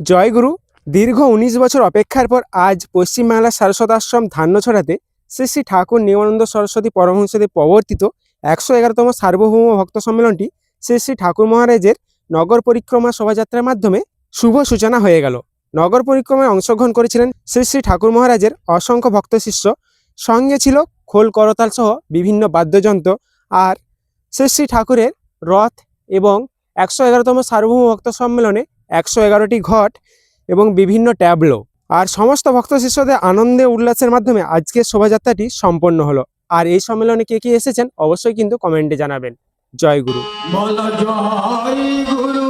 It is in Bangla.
জয়গুরু। দীর্ঘ ১৯ বছর অপেক্ষার পর আজ পশ্চিমবাংলার সারস্বত আশ্রম ধান্যছড়াতে শ্রী শ্রী ঠাকুর নিগমানন্দ সরস্বতী পরমহংসদেব প্রবর্তিত ১১১তম সার্বভৌম ভক্ত সম্মেলনটি শ্রী শ্রী ঠাকুর মহারাজের নগর পরিক্রমা শোভাযাত্রার মাধ্যমে শুভ সূচনা হয়ে গেল। নগর পরিক্রমায় অংশগ্রহণ করেছিলেন শ্রী শ্রী ঠাকুর মহারাজের অসংখ্য ভক্ত শিষ্য, সঙ্গে ছিল খোল করতাল সহ বিভিন্ন বাদ্যযন্ত্র। আর শ্রী শ্রী ঠাকুরের রথ এবং ১১১তম সার্বভৌম ভক্ত সম্মেলনে ১১১টি ঘট এবং বিভিন্ন ট্যাবলো আর সমস্ত ভক্ত শিষ্যদের আনন্দে উল্লাসের মাধ্যমে আজকের শোভাযাত্রাটি সম্পন্ন হলো। আর এই সম্মেলনে কে কে এসেছেন অবশ্যই কিন্তু কমেন্টে জানাবেন। জয় গুরু। বলো জয় গুরু।